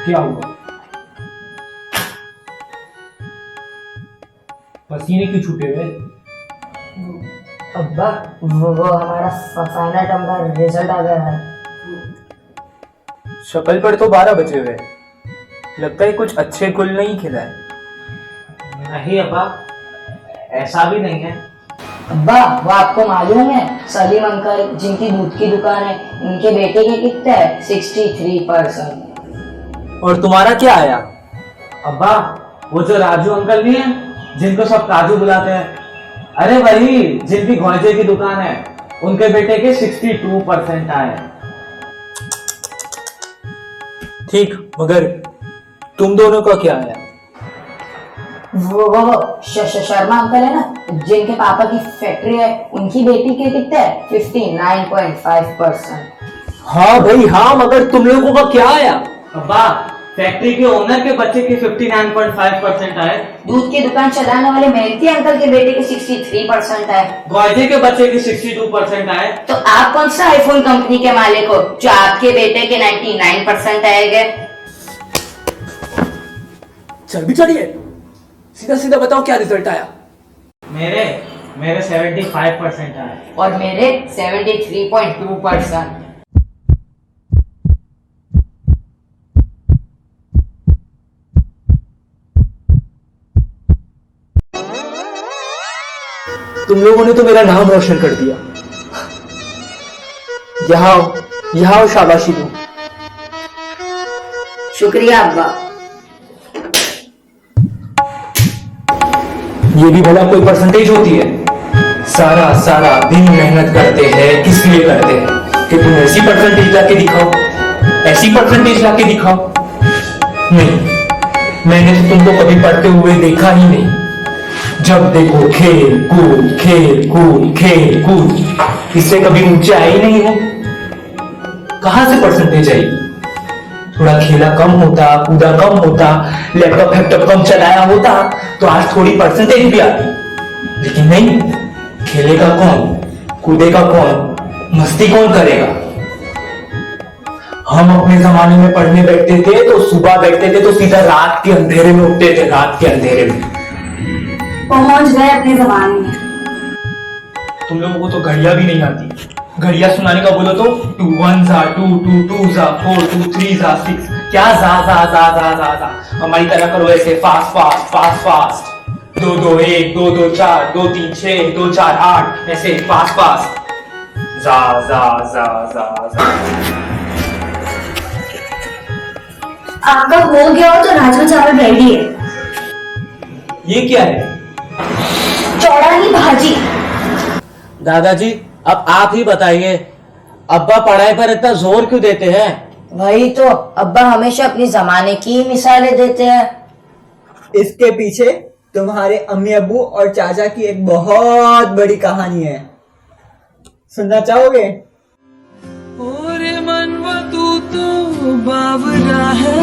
क्या हुआ? पसीने क्यों छूटे हुए? अब्बा वो हमारा फाइनल टर्म का रिजल्ट आ गया है। शक्ल पर तो 12 बजे हुए, लगता है कुछ अच्छे गुल नहीं खिला है। नहीं अब्बा, ऐसा भी नहीं है। अब्बा वो आपको मालूम है सलीम अंकल जिनकी दूध की दुकान है, इनके बेटे के कितने है 63%। और तुम्हारा क्या आया? अब्बा वो जो राजू अंकल नहीं है जिनको सब काजू बुलाते हैं, अरे वही जिनकी घोंचे की दुकान है, उनके बेटे के 62% आए। ठीक, मगर तुम दोनों का क्या आया? वो शर्मा अंकल है ना जिनके पापा की फैक्ट्री है, उनकी बेटी के कितने है 59.5%। हाँ भाई हाँ, मगर तुम लोगों का क्या आया? अब्बा फैक्ट्री के ओनर के बच्चे के 59.5% आए। दूध की दुकान चलाने वाले मेहती अंकल के बेटे के 63% है। घोंचे के बच्चे के 62% आए। तो आप कौन सा आईफोन कंपनी के मालिक हो जो आपके बेटे के 99% आएंगे? चर्बी चढ़ी है? सीधा सीधा बताओ क्या रिजल्ट आया? मेरे 75% आए। और मेरे 73.2%। तुम लोगों ने तो मेरा नाम रोशन कर दिया। यहाँ आओ, शाबाशी दो। शुक्रिया अब्बा। ये भी भला कोई परसेंटेज होती है? सारा दिन मेहनत करते हैं, किस लिए करते हैं? कि तुम ऐसी परसेंटेज लाके दिखाओ, ऐसी परसेंटेज लाके दिखाओ। नहीं, मैंने तो तुमको कभी पढ़ते हुए देखा ही नहीं। जब देखो खेल कूद, इससे कभी ऊंचे आए ही नहीं हो। कहां से परसेंटेज आई? थोड़ा खेला कम होता, कूदा कम होता, लैपटॉप कम चलाया होता तो आज थोड़ी परसेंटेज भी आती। लेकिन नहीं, खेलेगा कौन, कूदेगा कौन, मस्ती कौन करेगा? हम अपने जमाने में पढ़ने बैठते थे तो सुबह बैठते थे तो सीधा रात के अंधेरे में उठते थे, रात के अंधेरे में। पहुंच गए अपने जमाने में। तुम लोगों को तो घड़िया भी नहीं आती। घड़िया सुनाने का बोलो तो 2 1 जा 2 2 2 जा 4 2 3 जा 6, क्या जा। हमारी तरह करो ऐसे फास्ट 2 2 1 2 2 4 2 3 6 2 4 8, ऐसे फास्ट जा। आपका हो गया हो तो राजमा चावल रेडी है। ये क्या है? चौड़ानी भाजी। दादाजी अब आप ही बताइए, अब्बा पढ़ाई पर इतना जोर क्यों देते हैं? वही तो, अब्बा हमेशा अपनी जमाने की मिसालें देते हैं। इसके पीछे तुम्हारे अम्मी अब्बू और चाचा की एक बहुत बड़ी कहानी है, सुनना चाहोगे? ओरे मनवा तू तो बावरा है,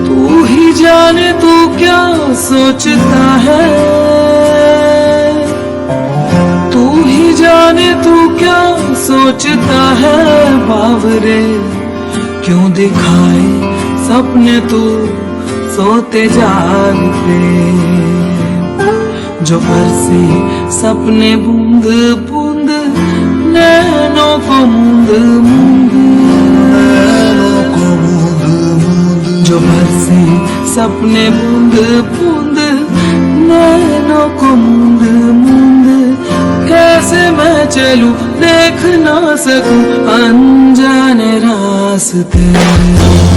तू ही जाने तू क्या सोचता है, तू ही जाने तू क्या सोचता है। बावरे क्यों दिखाए सपने तू सोते जागते, जो बरसे सपने बूंद बूंद नैनों को मूंद मूंद, जो बरसे सपने बूंद बूंद नैनों को मूंद मूंद। कैसे मैं चलूं देख ना सकूं अनजाने रास्ते।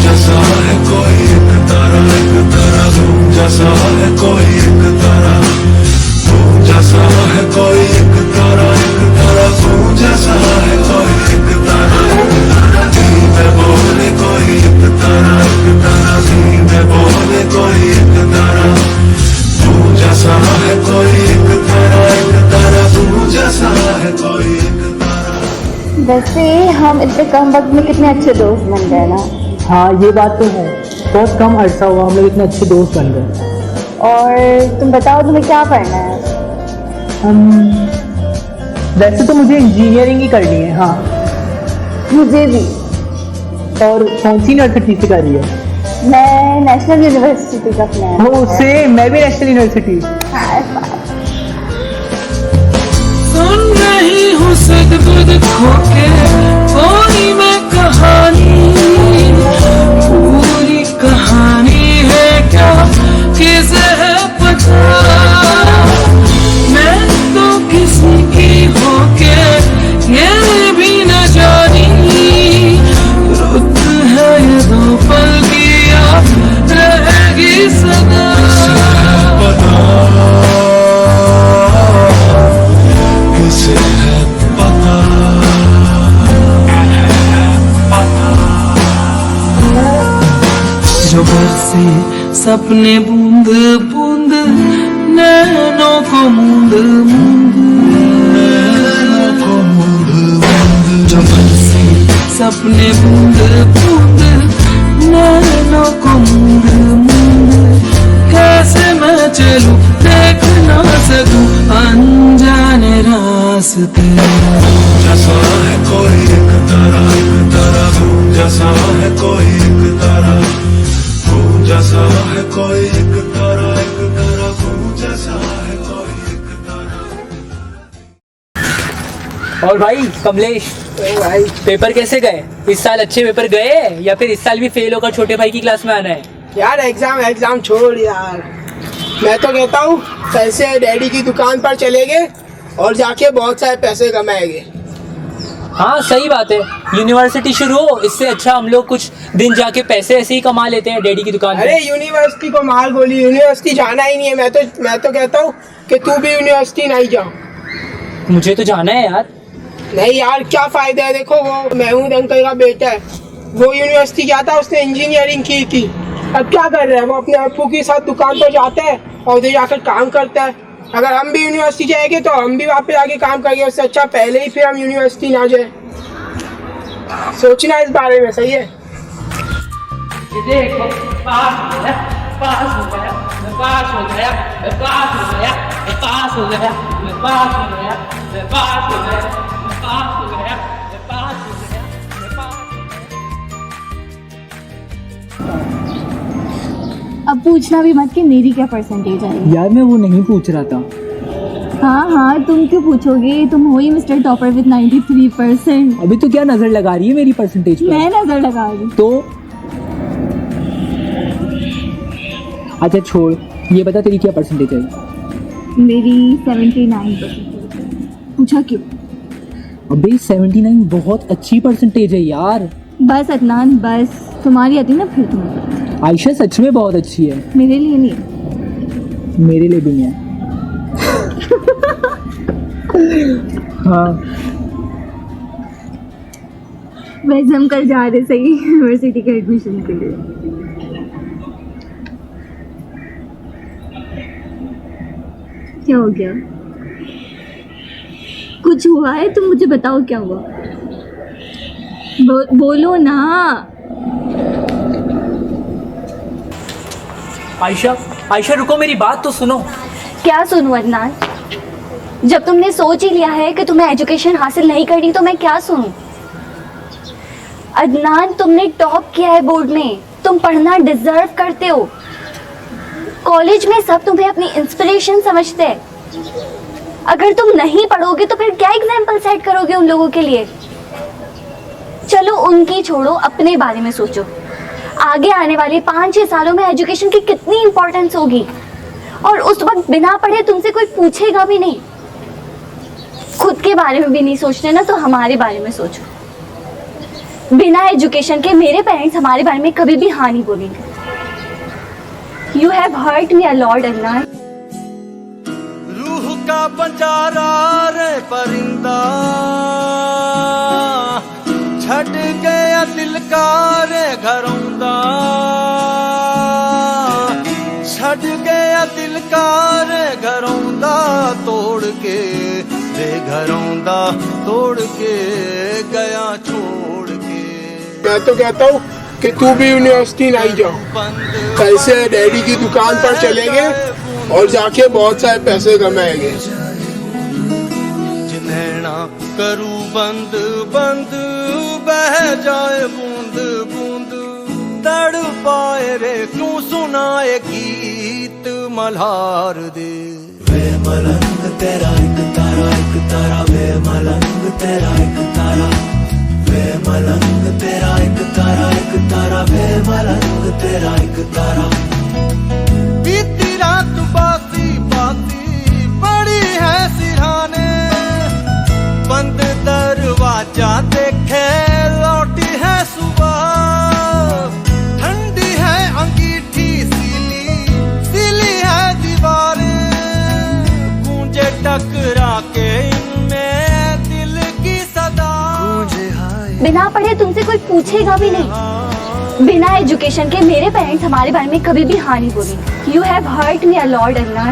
जैसा है कोई एक तारा जैसा है कोई एक तारा, जैसा है कोई एक तारा जैसा है कोई एक तारा। धीमे बोले कोई एक तारा धीमे बोले कोई एक तारा। तू जैसा है कोई एक तारा तू जैसा है कोई एक तारा। वैसे हम इतने कम वक्त में कितने अच्छे दोस्त बन गए ना। हाँ ये बात तो है, बहुत कम अरसा हुआ हम लोग इतने अच्छे दोस्त बन गए। और तुम बताओ तुम्हें क्या करना है? वैसे तो मुझे इंजीनियरिंग ही करनी है। हाँ मुझे भी। और कौन सी यूनिवर्सिटी से कर रही है? मैं नेशनल यूनिवर्सिटी का प्लान। वो सेम, मैं भी नेशनल यूनिवर्सिटी। सुन रही हूँ सदबुद खोके कोई मैं कहानी, पूरी कहानी है क्या किसे है पता, मैं तो किसी की होके ये भी न जानी, रुत है ये दो पल की याद रहेगी सदा। किसे है पता, जो बरसे सपने बूंद बूंद नैनों को मूंद मूंद, जो बरसे सपने बूंद बूंद नैनों को मूंद मूंद, कैसे मैं चलूं देख ना सकूं अनजाने रास्ते। जैसा है कोई एक तारा घूम, जैसा है कोई एक तारा घूम, जैसा है कोई एक तारा घूम, जैसा है कोई एक तारा। और भाई कमलेश, भाई पेपर कैसे गए? इस साल अच्छे पेपर गए या फिर इस साल भी फेल होकर छोटे भाई की क्लास में आना है? यार एग्जाम छोड़ यार, मैं तो कहता हूँ पैसे डैडी की दुकान पर चले गए और जाके बहुत सारे पैसे कमाएंगे। हाँ सही बात है, यूनिवर्सिटी शुरू हो, इससे अच्छा हम लोग कुछ दिन जाके पैसे ऐसे ही कमा लेते हैं डैडी की दुकान अरे पे। यूनिवर्सिटी को मार गोली, यूनिवर्सिटी जाना ही नहीं है। मैं तो कहता हूँ कि तू भी यूनिवर्सिटी नहीं जा। मुझे तो जाना है यार। नहीं यार क्या फायदा है, देखो वो महमूद अंकल का बेटा है, वो यूनिवर्सिटी गया था, उसने इंजीनियरिंग की थी, अब क्या कर रहा है, वो अपने अप्पू के साथ दुकान पर जाता है और उधर जाकर काम करता है। अगर हम भी यूनिवर्सिटी जाएंगे तो हम भी वहाँ पे जाके काम करेंगे, उससे अच्छा पहले ही फिर हम यूनिवर्सिटी ना जाए। सोचना इस बारे में, सही है? देखो पास हो गया, पास हो गया, पास हो गया, पास हो गया, पास हो गया, पास हो गया, पास हो गया, पास हो गया, पास हो गया। अब पूछना भी मत कि मेरी क्या परसेंटेज आई। यार मैं वो नहीं पूछ रहा था। हाँ हाँ, तुम क्यों पूछोगे, तुम हो ही मिस्टर टॉपर विद 93%। अभी तो क्या नजर लगा रही है मेरी परसेंटेज पर? मैं नजर लगा रही। तो अच्छा छोड़, ये बता तेरी क्या परसेंटेज आई? मेरी 79%। पूछा क्यों? अबे 79 बहुत अच्छी परसेंटेज है यार। बस अदनान बस, तुम्हारी आती ना फिर तुम्हें। आयशा सच में बहुत अच्छी है। मेरे लिए नहीं। मेरे लिए भी नहीं है। हाँ वैसे हम कल जा रहे सही यूनिवर्सिटी के एडमिशन के लिए। क्या हो गया? कुछ हुआ है? तुम मुझे बताओ क्या हुआ। बोलो ना। आयशा, आयशा रुको, मेरी बात तो सुनो। क्या सुनूं अदनान? जब तुमने सोच ही लिया है कि तुम्हें एजुकेशन हासिल नहीं करनी तो मैं क्या सुनूं? अदनान तुमने टॉप किया है बोर्ड में, तुम पढ़ना डिजर्व करते हो। कॉलेज में सब तुम्हें अपनी इंस्पिरेशन समझते हैं। अगर तुम नहीं पढ़ोगे तो फिर क्या एग्जाम्पल सेट करोगे उन लोगों के लिए? चलो उनकी छोड़ो, अपने बारे में सोचो। आगे आने वाले 5-6 सालों में एजुकेशन की कितनी इंपॉर्टेंस होगी, और उस वक्त बिना पढ़े तुमसे कोई पूछेगा भी नहीं। खुद के बारे में भी नहीं सोचते ना, तो हमारे बारे में सोचो। बिना एजुकेशन के मेरे पेरेंट्स हमारे बारे में कभी भी हाँ नहीं बोलेंगे। You have hurt me a lot Adnan. रूह का बंजारा रे परिंदा, छट गया दिल का रे घरौंदा, छट गया दिल का रे घरौंदा, तोड़ के रे घरौंदा, तोड़ के गया छोड़ के। मैं तो कहता हूँ कि तू भी यूनिवर्सिटी नहीं जाओ, कल से डैडी की दुकान पर चलेंगे और जाके बहुत सारे पैसे कमाएंगे। जिन्हें ना करूँ बंद बंद बह जाए बूंद बूंद तड़ पाए रे क्यों सुनाए गीत मल्हार दे। वे मलंग तेरा एक तारा वे मलंग तेरा एक तारा वे मलंग तेरा एक तारा वे मलंग तेरा एक तारा। बीती रात बासी बासी पड़ी है सिरहाने बंद दरवाजा देखे लौटी है सुबह ठंडी है अंगीठी सीली है दीवारें गूंजे टकरा के इनमें दिल की सदा गूंजे हाय। बिना पढ़े तुमसे कोई पूछेगा भी नहीं। बिना एजुकेशन के मेरे पेरेंट्स हमारे बारे में कभी भी हाँ नहीं बोले। You have hurt me a lot Anna.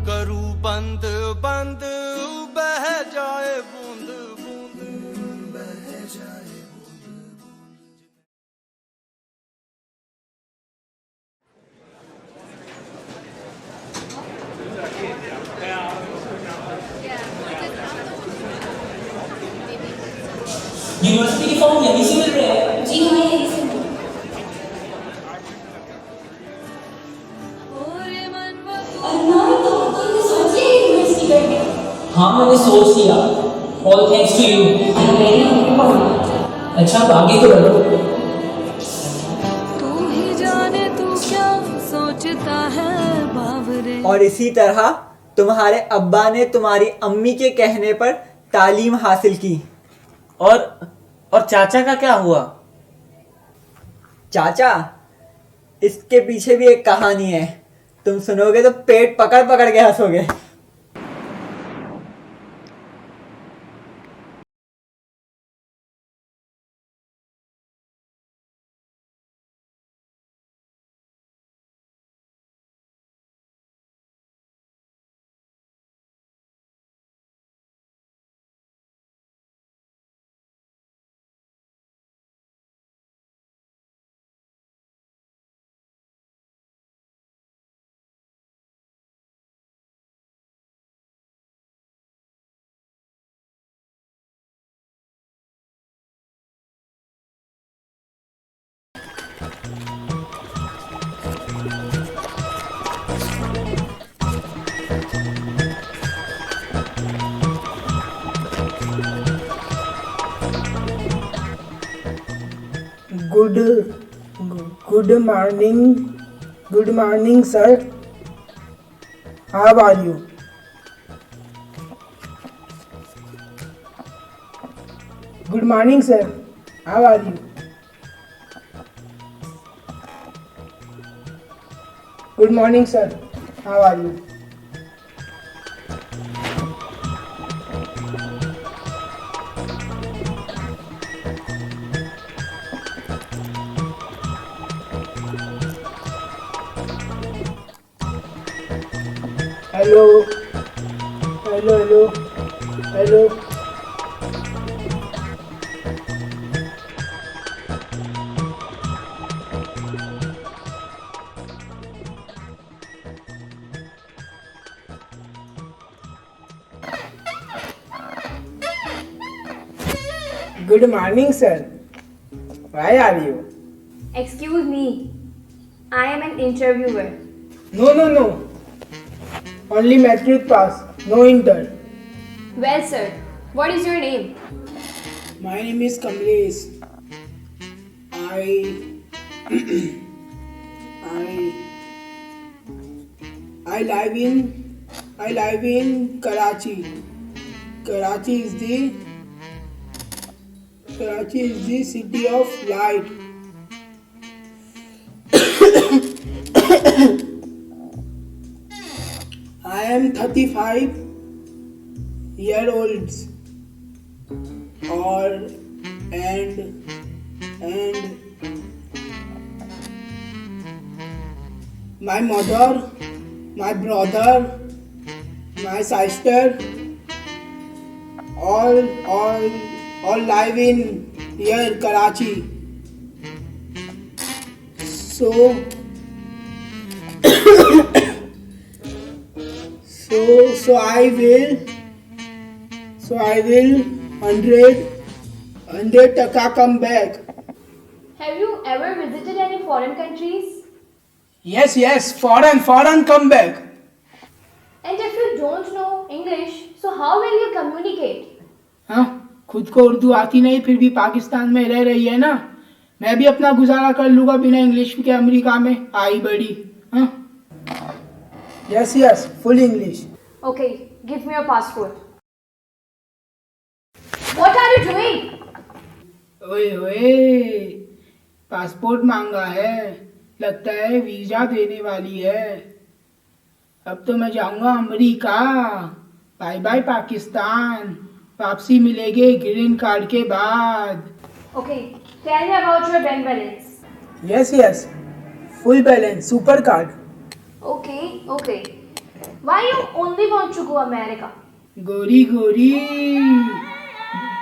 करूं बंद बंद बह जाए बूंद बूंद बह जाए। यूनिवर्सिटी के फॉर्म यहीं से मिल रहे हैं? जी हाँ, यही से। हाँ मैंने सोच लिया। All thanks to you. अच्छा अब आगे तो बढ़ो। तू ही जाने तू क्या सोचता है बावरे। और इसी तरह तुम्हारे अब्बा ने तुम्हारी अम्मी के कहने पर तालीम हासिल की। और चाचा का क्या हुआ? चाचा, इसके पीछे भी एक कहानी है, तुम सुनोगे तो पेट पकड़ पकड़ के हंसोगे। Good morning, sir. How are you? Good morning, sir. How are you? Good morning, sir. How are you? Hello. Good morning, sir. Why are you? Excuse me, I am an interviewer. No. Only matric pass, no inter. Well, sir, what is your name? My name is Kamlesh. I live in Karachi. Karachi is the city of light. I am 35 year olds and my mother, my brother, my sister all live in here Karachi. So I will So I will 100% come back. Have you ever visited any foreign countries? Yes, foreign come back. And if you don't know English, so how will you communicate? हाँ, खुद को उर्दू आती नहीं फिर भी पाकिस्तान में रह रही है ना, मैं भी अपना गुजारा कर लूंगा बिना इंग्लिश के अमेरिका में आई बड़ी। हाँ, yes full English. Okay, give me your passport. What are you doing? ओए पासपोर्ट मांगा है, लगता है वीजा देने वाली है। अब तो मैं जाऊंगा अमेरिका। बाय बाय पाकिस्तान, वापसी मिलेगी ग्रीन कार्ड के बाद। Okay, tell me about your bank balance. Yes full balance super card. Okay. Why you only want to go America? गोरी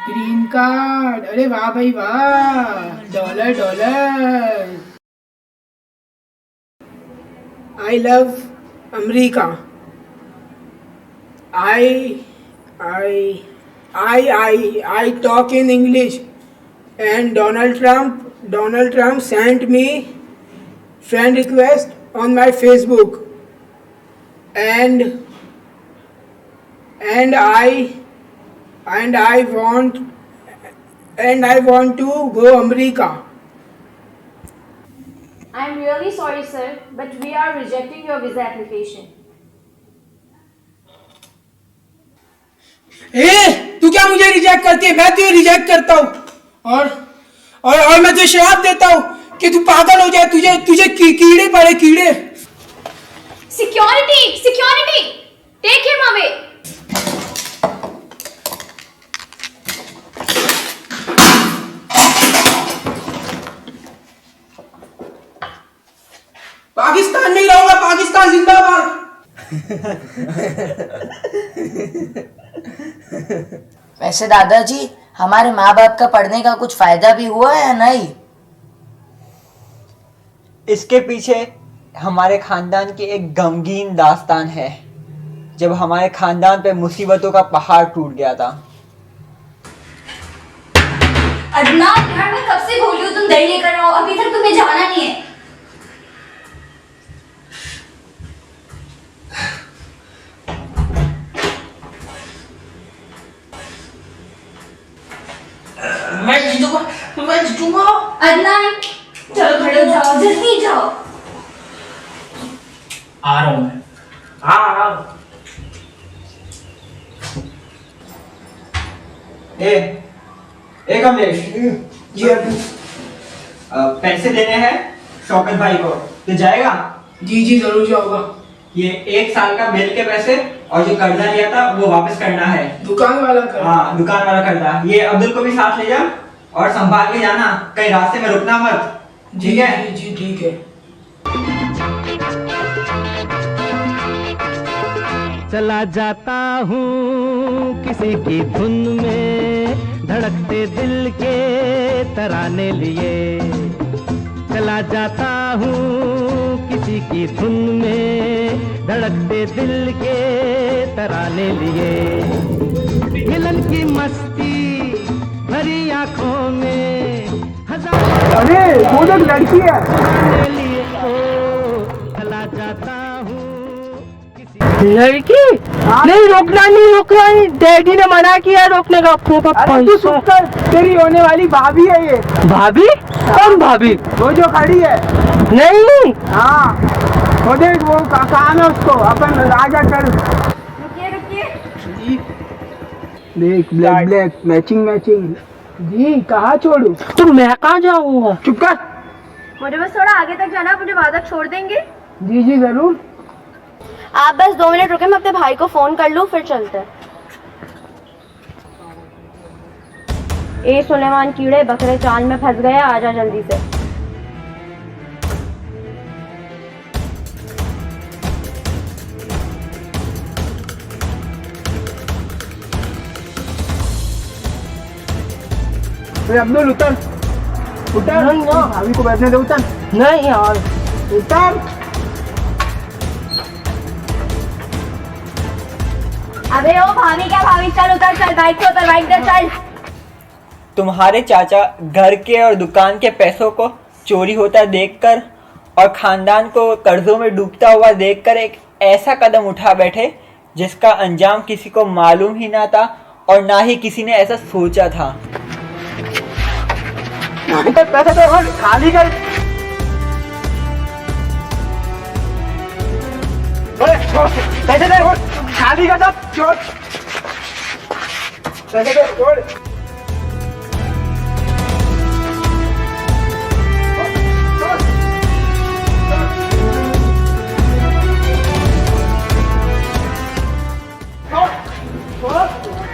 ग्रीन कार्ड, अरे वाह भाई वाह, dollar. I love America. I talk in English, and Donald Trump sent me friend request on my Facebook, and I want to go America. I'm really sorry, sir, but we are rejecting your visa application. तू क्या मुझे reject करती है? मैं तुझे reject करता हूँ और मैं तुझे श्राप देता हूँ कि तू पागल हो जाए, तुझे कीड़े पड़े कीड़े। Security! Take him away! Pakistan में ही रहूंगा, पाकिस्तान जिंदाबाद। वैसे दादाजी, हमारे माँ बाप का पढ़ने का कुछ फायदा भी हुआ है या नहीं? इसके पीछे हमारे खानदान की एक गमगीन दास्तान है, जब हमारे खानदान पे मुसीबतों का पहाड़ टूट गया था। अदनान, यार मैं कब से बोल रही हूँ तुम दही लेकर आओ, अभी तक तुम्हें जाना नहीं है। मैं जीतूंगा। अदनान, चलो खड़े हो जाओ, जल्दी जाओ। आ रहा हूं मैं। हाँ। कमलेश जी, पैसे देने हैं शौकत भाई को, तो जाएगा? जी जरूर जाऊंगा। ये 1 साल का बिल के पैसे और जो कर्जा लिया था वो वापस करना है। दुकान वाला कर्जा? हाँ, दुकान वाला कर्जा। ये अब्दुल को भी साथ ले जा और संभाल के जाना, कहीं रास्ते में रुकना मत, ठीक है? जी ठीक है। चला जाता हूँ किसी की धुन में, धड़कते दिल के तराने लिए। चला जाता हूँ किसी की धुन में, धड़कते दिल के तराने लिए। मिलन की मस्ती भरी आंखों में हजार, अरे वो तो लड़की है। लिए चला जाता हूँ लड़की? नहीं रोकना नहीं, डैडी ने मना किया रोकने का। अरे तू चुप कर, तेरी होने वाली भाभी है ये। भाभी? कौन भाभी? वो जो खड़ी है। नहीं। हाँ, वो देख, वो काम है उसको, अपन राजा कर। रुकिए। देख, ब्लैक मैचिंग। जी कहाँ छोड़ू? तुम मैं कहाँ जाऊँगा? चुप कर। मुझे बस थोड़ा आगे तक जाना, मुझे वहां तक छोड़ देंगे? जी जरूर। आप बस 2 मिनट रुके, मैं अपने भाई को फोन कर लूं, फिर चलते हैं। ए सुलेमान, कीड़े बकरे चांद में फंस गए, आजा जल्दी से। अब्दुल उतर। भाभी को बैठने दे, उतर। नहीं यार, उतर। अबे ओ भाभी, क्या भाभी, चल उतर चल बाइक पे उतर, बाइक दे चल। तुम्हारे चाचा घर के और दुकान के पैसों को चोरी होता देखकर और खानदान को कर्जों में डूबता हुआ देखकर एक ऐसा कदम उठा बैठे जिसका अंजाम किसी को मालूम ही ना था और ना ही किसी ने ऐसा सोचा था। पैसे तो खाली कर। पैसे दे खाली कर दो, छोड़ पैसे दे, छोड़।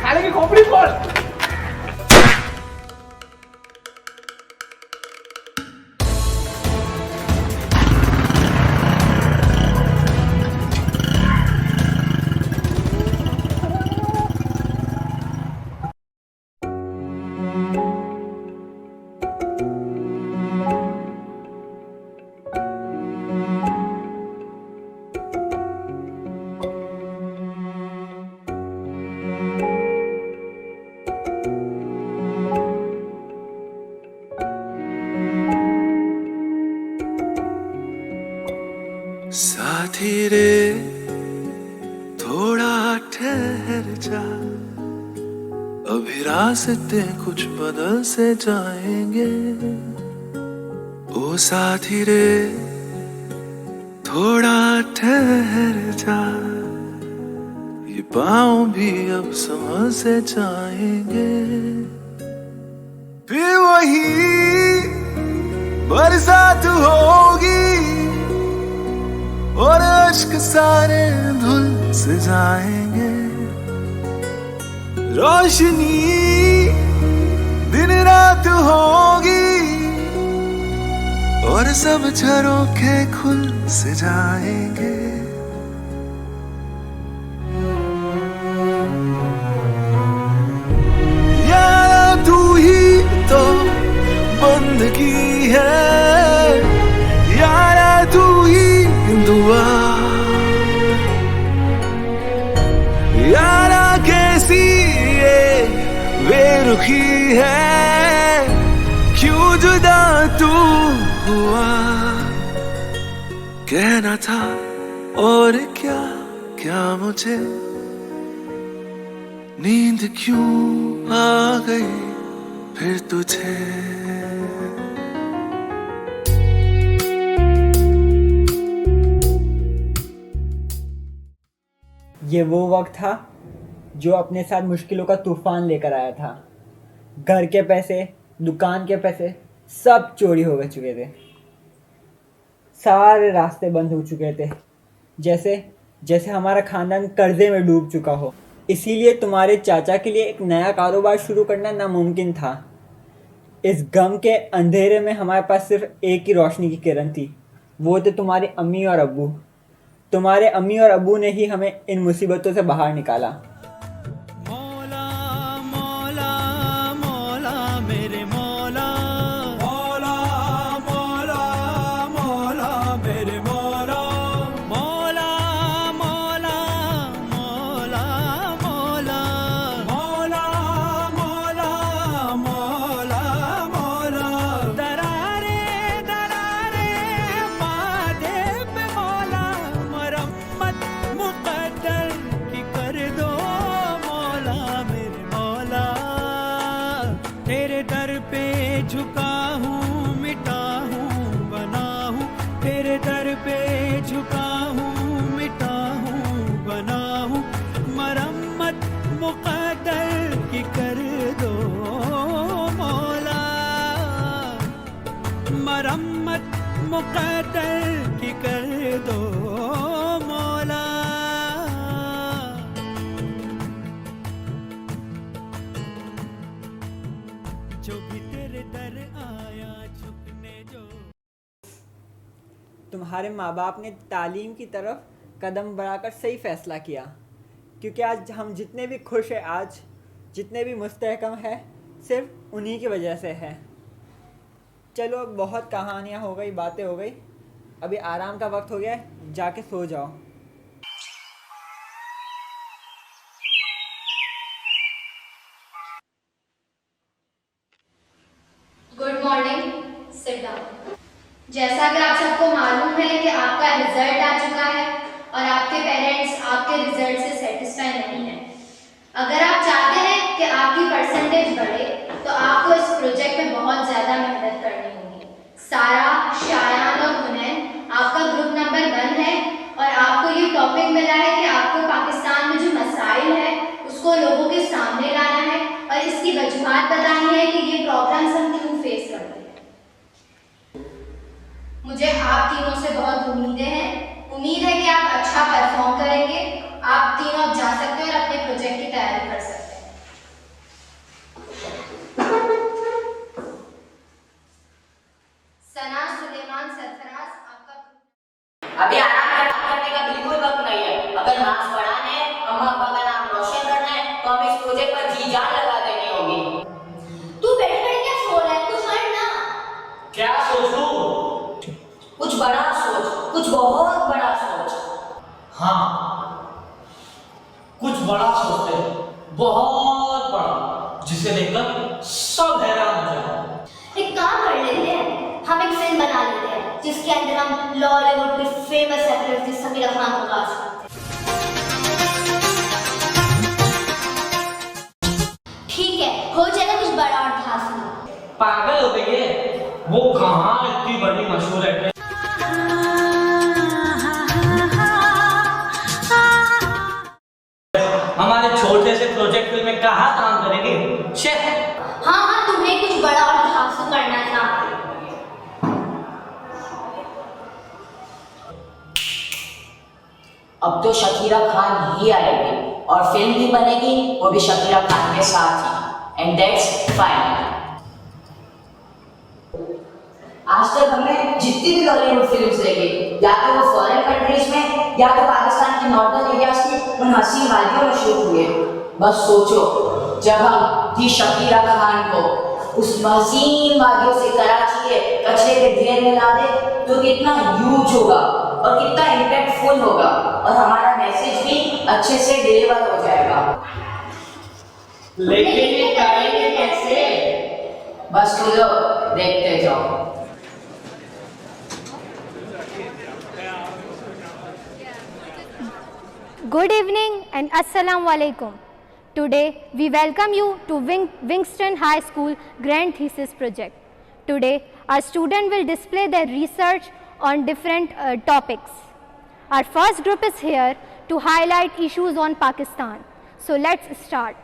खाली की खोपड़ी खोल। साथी रे थोड़ा ठहर जा, अभी रास्ते कुछ बदल से जाएंगे। ओ साथी रे थोड़ा ठहर जा, ये पाँव भी अब समझ से जाएंगे। फिर वही बरसात होगी और अश्क सारे धुल से जाएंगे। रोशनी दिन रात होगी और सब झरोखे खुल से जाएंगे। यार तू ही तो बंदगी है, यार तू ही दुआ, यारा कैसी ये बेरुखी है, क्यों जुदा तू हुआ। कहना था और क्या क्या मुझे, नींद क्यों आ गई फिर तुझे। ये वो वक्त था जो अपने साथ मुश्किलों का तूफान लेकर आया था। घर के पैसे, दुकान के पैसे सब चोरी हो गए चुके थे। सारे रास्ते बंद हो चुके थे, जैसे जैसे हमारा खानदान कर्जे में डूब चुका हो। इसीलिए तुम्हारे चाचा के लिए एक नया कारोबार शुरू करना नामुमकिन था। इस गम के अंधेरे में हमारे पास सिर्फ एक ही रोशनी की किरण थी, वो थे तुम्हारी अम्मी और अब्बू। तुम्हारे अम्मी और अब्बू ने ही हमें इन मुसीबतों से बाहर निकाला। मौला मौला मौला मेरे मौला, मौला मौला मौला मेरे मौला, मौला मौला मौला मौला, मौला मौला मौला मौला। दरारे दरारे बादे पे मौला, मरम्मत मुकद्दर की कर दो मौला मेरे मौला। तेरे दर पे झुका हूँ, मिटा हूँ, बना हूँ, तेरे दर पे झुका हूँ, मिटा हूँ, बना हूँ, मरम्मत मुकद्दर की कर दो मौला, मरम्मत मुकद्दर की कर दो मौला। जो भी तेरे दर आया झुकने जो। तुम्हारे माँ बाप ने तालीम की तरफ कदम बढ़ाकर सही फैसला किया, क्योंकि आज हम जितने भी खुश हैं, आज जितने भी मुस्तहकम है, सिर्फ उन्हीं की वजह से है। चलो अब बहुत कहानियाँ हो गई, बातें हो गई, अभी आराम का वक्त हो गया है, जाके सो जाओ। Sit down. जैसा कि आप सबको मालूम है कि आपका रिजल्ट आ चुका है और आपके पेरेंट्स आपके रिजल्ट से सेटिस्फाई नहीं है। अगर आप चाहते हैं कि आपकी परसेंटेज बढ़े तो आपको इस प्रोजेक्ट में बहुत ज़्यादा मेहनत करनी होगी। सारा, शायान और हुनैन आपका ग्रुप नंबर 1 है और आपको ये टॉपिक मिला है कि आपको पाकिस्तान में जो मसाइल है उसको लोगों के सामने लाना है और इसकी वजूहात बतानी है कि ये प्रॉब्लम्स हम क्यों फेस करते हैं। मुझे आप तीनों से बहुत उम्मीदें हैं। उम्मीद है कि आप अच्छा परफॉर्म करेंगे। आप तीनों अब जा सकते हैं और अपने प्रोजेक्ट की तैयारी कर सकते हैं। सना, सुलेमान, सरफराज, आपका अभी आराम करने का बिल्कुल वक्त नहीं है। अगर मार्क्स बढ़ाने हैं, अम्मा पापा का नाम रोशन करना है तो हमें इस प्रोजेक्ट पर जी जान लगा देनी होगी। तू बैठ कर क्या सो रहा है? कुछ कर ना। क्या सोचूं? कुछ बड़ा सोच, कुछ बहुत बड़ा सोच। हाँ, कुछ बड़ा सोचते हैं, बहुत बड़ा, जिसे देखकर सब हैरान हो जाए। एक काम कर लेते हैं, हम एक फिल्म बना लेते हैं जिसके अंदर हम लॉलीवुड के फेमस एक्टर जैसे समीर खान को कास्ट करते हैं। ठीक है, हो जाएगा कुछ बड़ा और धांसू। पागल हो गई है? वो कहाँ इतनी बड़ी मशहूर एक्ट्रेस। हमारे छोटे से प्रोजेक्ट में कहाँ काम करेंगे? हाँ, तुम्हें कुछ बड़ा और धांसू करना था। अब तो शकीरा खान ही आएगी और फिल्म भी बनेगी, वो भी शकीरा खान के साथ ही। And that's fine. आज तक हमने जितनी भी हॉलीवुड फिल्म्स देखी, या तो वो फॉरेन कंट्रीज में या तो पाकिस्तान के नॉर्दर्न एरियाज की उन हसीन वादियों में शूट हुए। बस सोचो, जब हम दी शकीरा खान को उस हसीन वादियों से कराची के कचरे के ढेर में ला दे तो कितना ह्यूज होगा और कितना इम्पैक्टफुल होगा और हमारा मैसेज भी अच्छे से डिलीवर हो जाएगा। लेकिन ये करेंगे कैसे? बस तुम लोग देखते जाओ। Good evening and Assalamu alaikum. Today we welcome you to Wingston High School Grand Thesis Project. Today our student will display their research on different topics. Our first group is here to highlight issues on Pakistan. So let's start.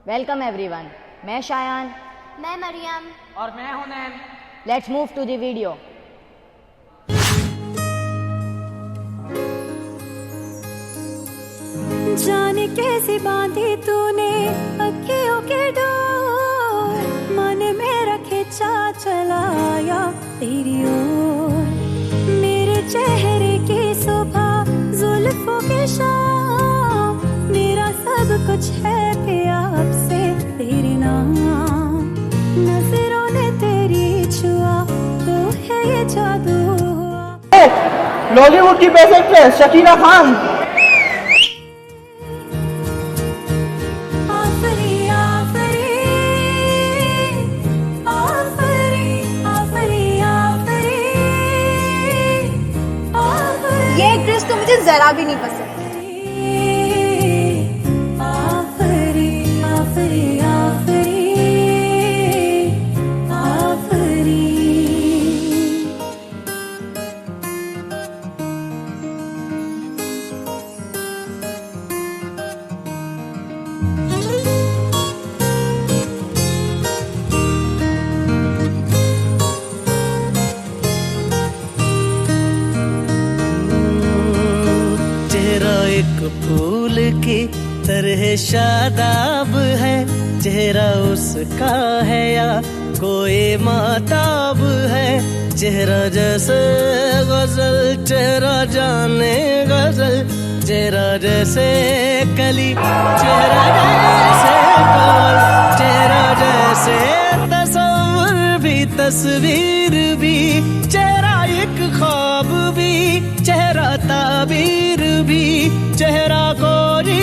Welcome everyone. मैं शायान, मैं मरियम और मैं हुनैन। Let's move to the video. जाने कैसे बांधी तूने अखियों के डोर, मन मेरा खिंचा चलाया तेरी ओर। मेरे चेहरे की सुबह, जुल्फों की शाम, मेरा सब कुछ है प्यार से तेरे नाम। नजरों ने तेरी छुआ तो है ये जादू। लॉलीवुड की बेस्ट एक्ट्रेस शकीरा खान। ये एक्ट्रेस तो मुझे जरा भी नहीं पसंद। फूल की तरह शादाब है, चेहरा उसका है या कोई माताब है। चेहरा जैसे गजल, चेहरा जाने गजल, चेहरा जैसे कली, चेहरा जैसे कमल, चेहरा जैसे तस्वीर भी, चेहरा एक ख्वाब भी, चेहरा ताबीर भी, चेहरा कोरी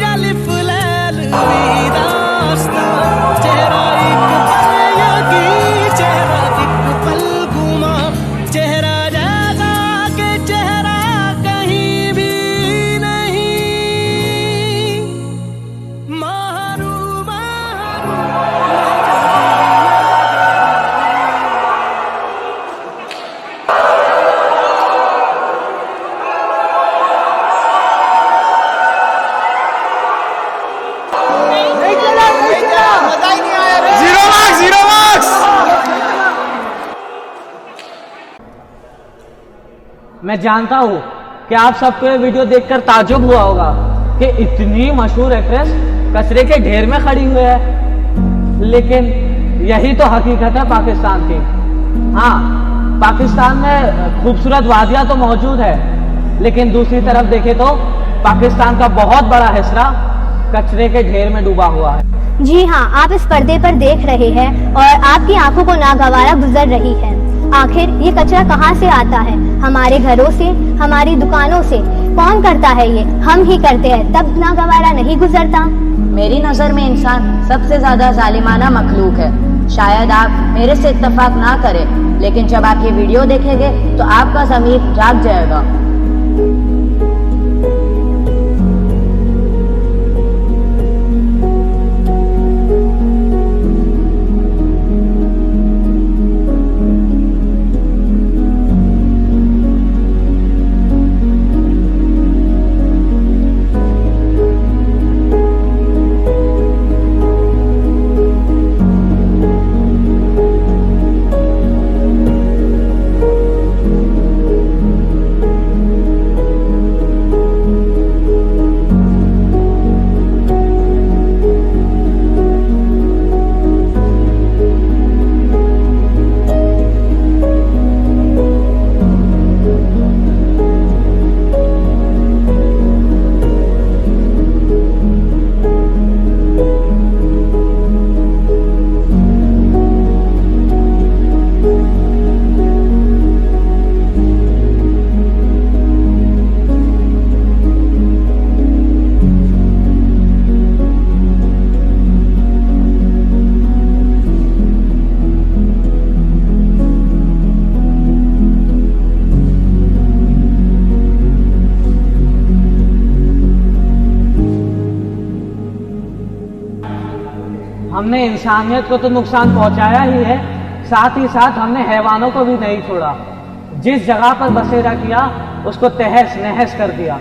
अलिफ लैल भी दास्तां, चेहरा एक पल यकी, चेहरा एक पल घुमा, चेहरा जैसा के चेहरा कहीं भी नहीं। मारू मैं जानता हूँ कि आप सबको ये वीडियो देखकर ताज्जुब हुआ होगा कि इतनी मशहूर एक्ट्रेस कचरे के ढेर में खड़ी हुई है, लेकिन यही तो हकीकत है पाकिस्तान की। हाँ, पाकिस्तान में खूबसूरत वादियाँ तो मौजूद है, लेकिन दूसरी तरफ देखें तो पाकिस्तान का बहुत बड़ा हिस्सा कचरे के ढेर में डूबा हुआ है। जी हाँ, आप इस पर्दे पर देख रहे हैं और आपकी आंखों को नागवारा गुजर रही है। आखिर ये कचरा कहाँ से आता है? हमारे घरों से, हमारी दुकानों से। कौन करता है ये? हम ही करते हैं, तब नागवारा नहीं गुजरता। मेरी नजर में इंसान सबसे ज्यादा जालिमाना मखलूक है। शायद आप मेरे से इत्तेफाक ना करें, लेकिन जब आप ये वीडियो देखेंगे तो आपका ज़मीर जाग जाएगा। हमने इंसानियत को तो नुकसान पहुंचाया ही है, साथ ही साथ हमने हैवानों को भी नहीं छोड़ा। जिस जगह पर बसेरा किया उसको तहस नहस कर दिया।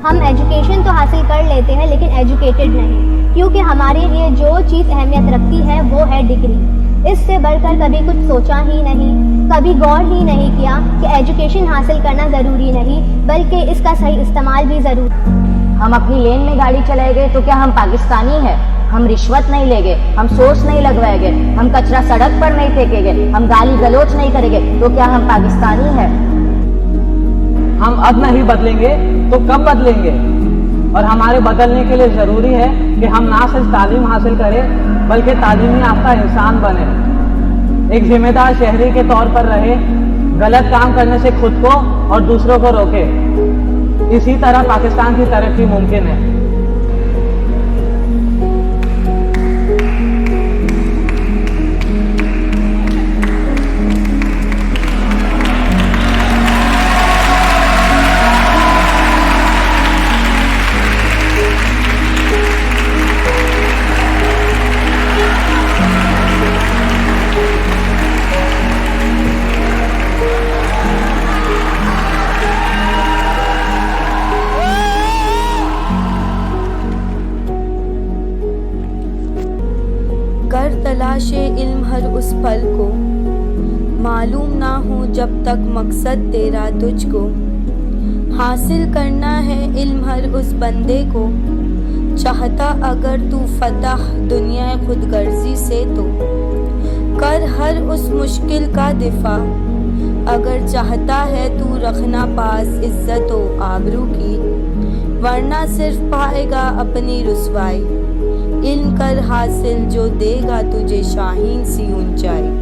हम एजुकेशन तो हासिल कर लेते हैं लेकिन एजुकेटेड नहीं, क्योंकि हमारे लिए जो चीज़ अहमियत रखती है वो है डिग्री। इससे बढ़कर कभी कुछ सोचा ही नहीं, कभी गौर ही नहीं किया कि एजुकेशन हासिल करना ज़रूरी नहीं बल्कि इसका सही इस्तेमाल भी ज़रूरी। हम अपनी लेन में गाड़ी चलाएंगे तो क्या हम पाकिस्तानी हैं? हम रिश्वत नहीं लेंगे, हम सोच नहीं लगवाएंगे, हम कचरा सड़क पर नहीं फेंकेंगे, हम गाली गलोच नहीं करेंगे, तो क्या हम पाकिस्तानी हैं? हम अब नहीं बदलेंगे तो कब बदलेंगे? और हमारे बदलने के लिए जरूरी है कि हम ना सिर्फ तालीम हासिल करें बल्कि तालीमी याफ्ता इंसान बने, एक जिम्मेदार शहरी के तौर पर रहे, गलत काम करने से खुद को और दूसरों को रोके। इसी तरह पाकिस्तान की तरक्की मुमकिन है। कर तलाशे इल्म हर उस पल को, मालूम ना हो जब तक मकसद तेरा तुझको। हासिल करना है इल्म हर उस बंदे को, चाहता अगर तू फतह दुनिया खुदगर्जी से तो। कर हर उस मुश्किल का दिफा, अगर चाहता है तू रखना पास इज्जत व आबरू की, वरना सिर्फ पाएगा अपनी रुसवाई। इल्म कर हासिल जो देगा तुझे शाहीन सी ऊंचाई।